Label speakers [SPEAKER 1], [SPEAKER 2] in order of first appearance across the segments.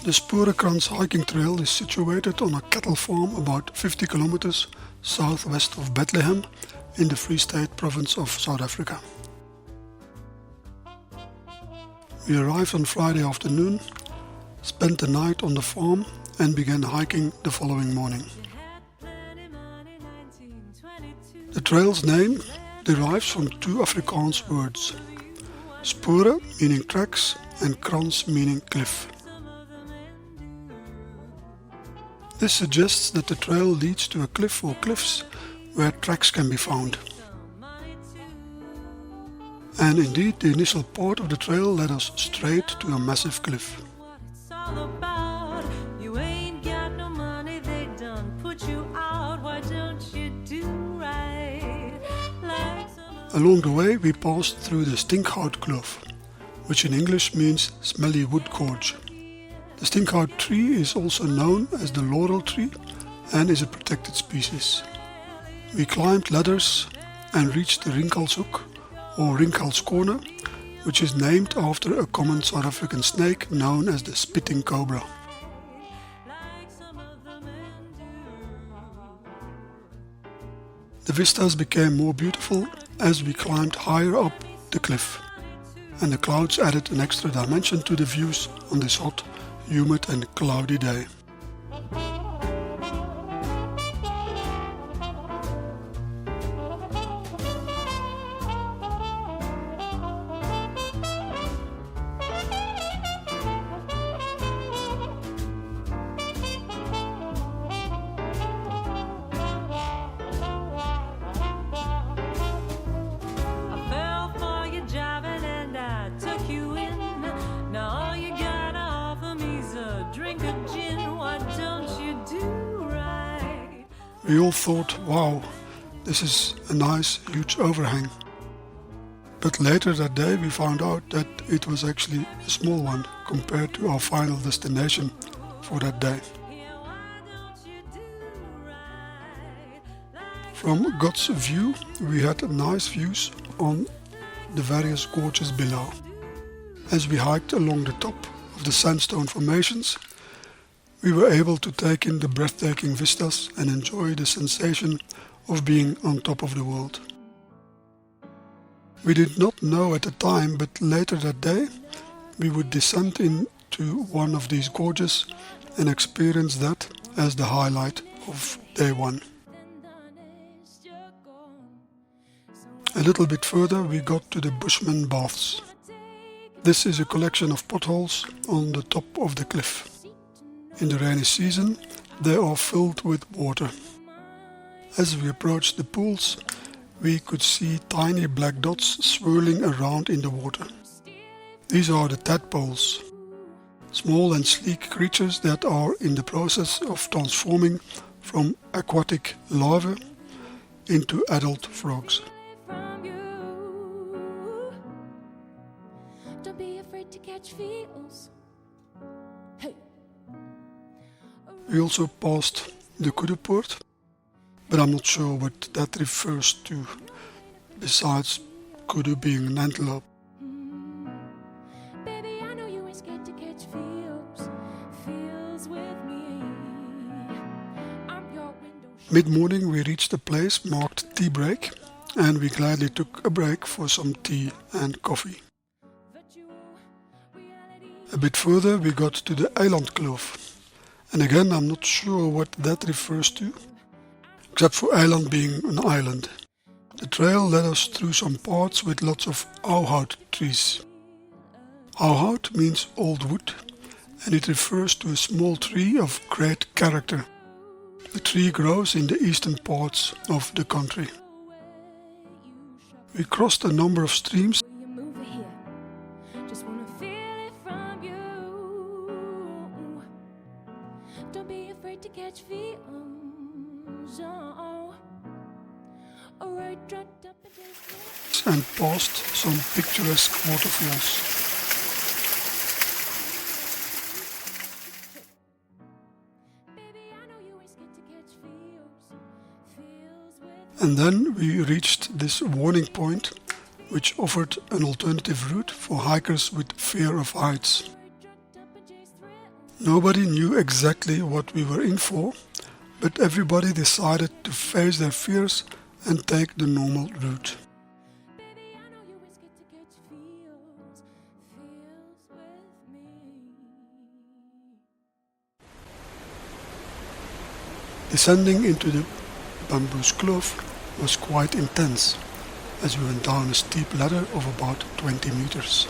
[SPEAKER 1] The Sporekrans hiking trail is situated on a cattle farm about 50 kilometers southwest of Bethlehem in the Free State province of South Africa. We arrived on Friday afternoon, spent the night on the farm and began hiking the following morning. The trail's name derives from two Afrikaans words, spore meaning tracks and krans meaning cliff. This suggests that the trail leads to a cliff or cliffs where tracks can be found. And indeed, the initial part of the trail led us straight to a massive cliff. Along the way we passed through the outcrop, which in English means smelly wood gorge. The stinkhout tree is also known as the laurel tree and is a protected species. We climbed ladders and reached the Rinkalshoek or Rinkal's Corner, which is named after a common South African snake known as the spitting cobra. The vistas became more beautiful as we climbed higher up the cliff, and the clouds added an extra dimension to the views on this hot, humid and cloudy day. We all thought, wow, this is a nice huge overhang. But later that day we found out that it was actually a small one compared to our final destination for that day. From God's view we had nice views on the various gorges below. As we hiked along the top of the sandstone formations, we were able to take in the breathtaking vistas and enjoy the sensation of being on top of the world. We did not know at the time, but later that day we would descend into one of these gorges and experience that as the highlight of day one. A little bit further we got to the Bushman baths. This is a collection of potholes on the top of the cliff. In the rainy season, they are filled with water. As we approached the pools, we could see tiny black dots swirling around in the water. These are the tadpoles, small and sleek creatures that are in the process of transforming from aquatic larvae into adult frogs. Don't be afraid to catch feels. Hey. We also passed the Kuddepoort, but I'm not sure what that refers to, besides Kudde being an antelope. Baby, I know you ain't scared to catch feels with me. Mid-morning we reached a place marked tea break, and we gladly took a break for some tea and coffee. A bit further we got to the eilandkloof. And again, I'm not sure what that refers to, except for eiland being an island. The trail led us through some parts with lots of ouhout trees. Ouhout means old wood, and it refers to a small tree of great character. The tree grows in the eastern parts of the country. We crossed a number of streams to catch feels, and passed some picturesque waterfalls. And then we reached this warning point, which offered an alternative route for hikers with fear of heights. Nobody knew exactly what we were in for, but everybody decided to face their fears and take the normal route. Descending into the bamboo kloof was quite intense, as we went down a steep ladder of about 20 meters.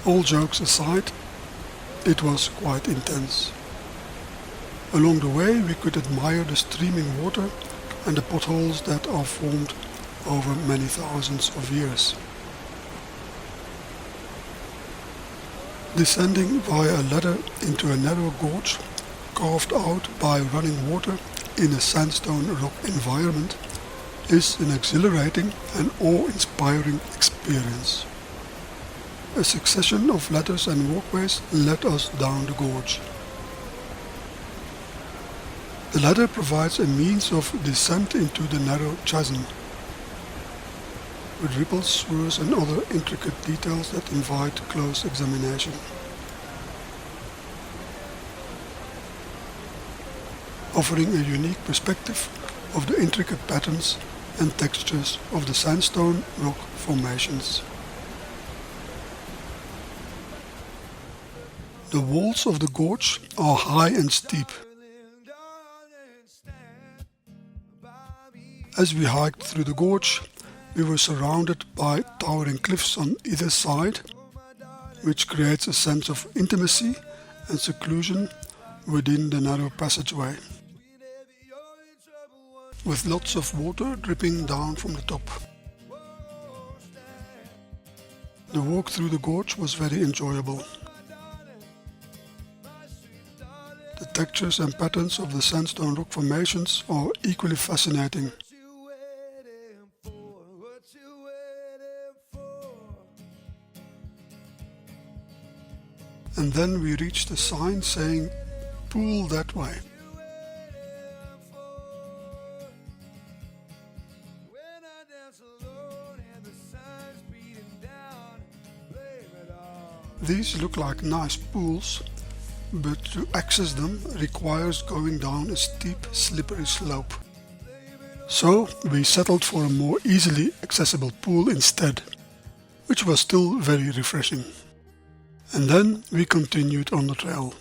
[SPEAKER 1] All jokes aside, it was quite intense. Along the way we could admire the streaming water and the potholes that are formed over many thousands of years. Descending via a ladder into a narrow gorge carved out by running water in a sandstone rock environment is an exhilarating and awe-inspiring experience. A succession of ladders and walkways led us down the gorge. The ladder provides a means of descent into the narrow chasm, with ripples, swirls and other intricate details that invite close examination. Offering a unique perspective of the intricate patterns and textures of the sandstone rock formations. The walls of the gorge are high and steep. As we hiked through the gorge, we were surrounded by towering cliffs on either side, which creates a sense of intimacy and seclusion within the narrow passageway, with lots of water dripping down from the top. The walk through the gorge was very enjoyable. The textures and patterns of the sandstone rock formations are equally fascinating. And then we reached a sign saying, "Pool that way." These look like nice pools, but to access them requires going down a steep, slippery slope. So we settled for a more easily accessible pool instead, which was still very refreshing. And then we continued on the trail.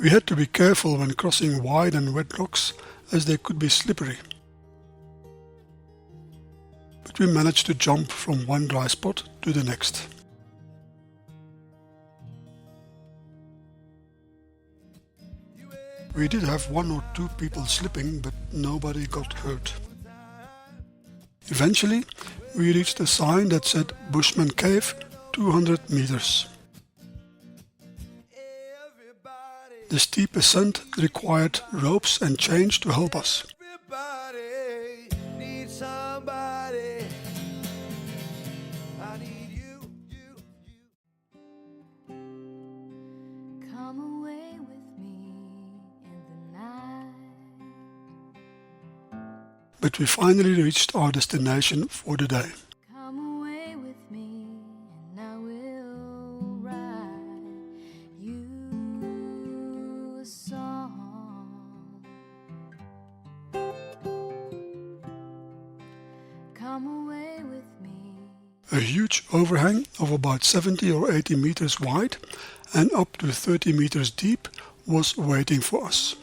[SPEAKER 1] We had to be careful when crossing wide and wet rocks, as they could be slippery. But we managed to jump from one dry spot to the next. We did have one or two people slipping, but nobody got hurt. Eventually, we reached a sign that said Bushman Cave, 200 meters. The steep ascent required ropes and chains to help us. But we finally reached our destination for the day. Come away with me and I will write you a song. Come away with me. A huge overhang of about 70 or 80 meters wide and up to 30 meters deep was waiting for us.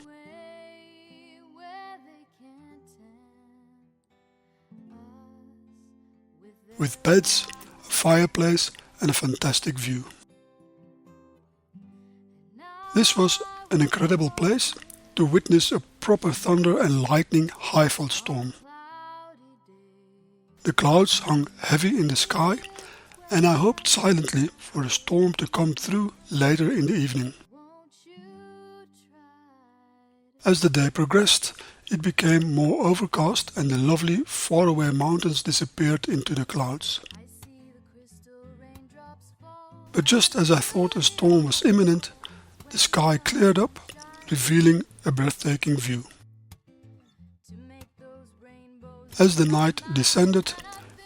[SPEAKER 1] With beds, a fireplace and a fantastic view. This was an incredible place to witness a proper thunder and lightning high-fall storm. The clouds hung heavy in the sky and I hoped silently for a storm to come through later in the evening. As the day progressed, it became more overcast and the lovely faraway mountains disappeared into the clouds. But just as I thought a storm was imminent, the sky cleared up, revealing a breathtaking view. As the night descended,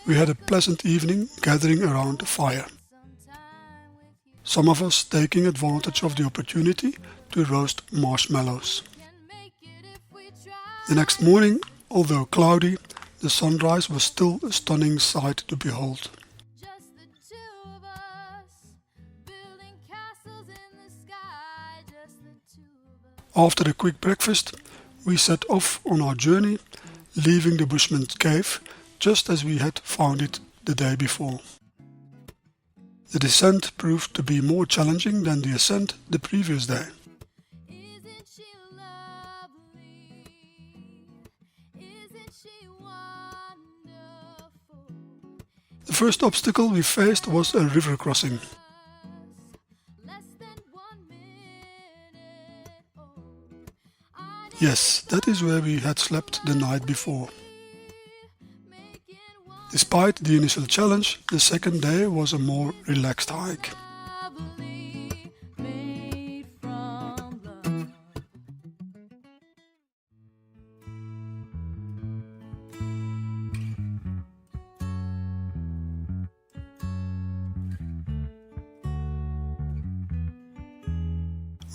[SPEAKER 1] we had a pleasant evening gathering around the fire. Some of us taking advantage of the opportunity to roast marshmallows. The next morning, although cloudy, the sunrise was still a stunning sight to behold. After a quick breakfast, we set off on our journey, leaving the Bushman cave just as we had found it the day before. The descent proved to be more challenging than the ascent the previous day. The first obstacle we faced was a river crossing. Yes, that is where we had slept the night before. Despite the initial challenge, the second day was a more relaxed hike.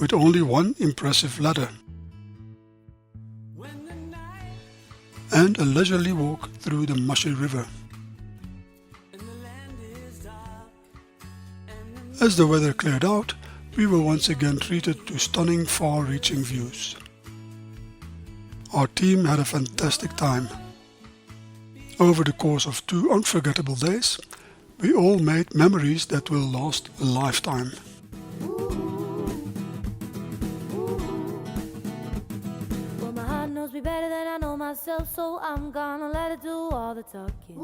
[SPEAKER 1] With only one impressive ladder and a leisurely walk through the mushy river. As the weather cleared out, we were once again treated to stunning far-reaching views. Our team had a fantastic time. Over the course of 2 unforgettable days, we all made memories that will last a lifetime.
[SPEAKER 2] Well, my heart knows me better than I know myself, so I'm gonna let it do all the talking.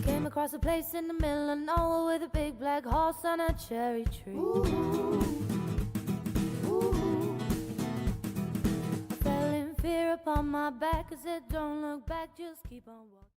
[SPEAKER 2] Came across a place in the middle of nowhere with a big black horse and a cherry tree. I fell in fear upon my back. I said, don't look back, just keep on walking.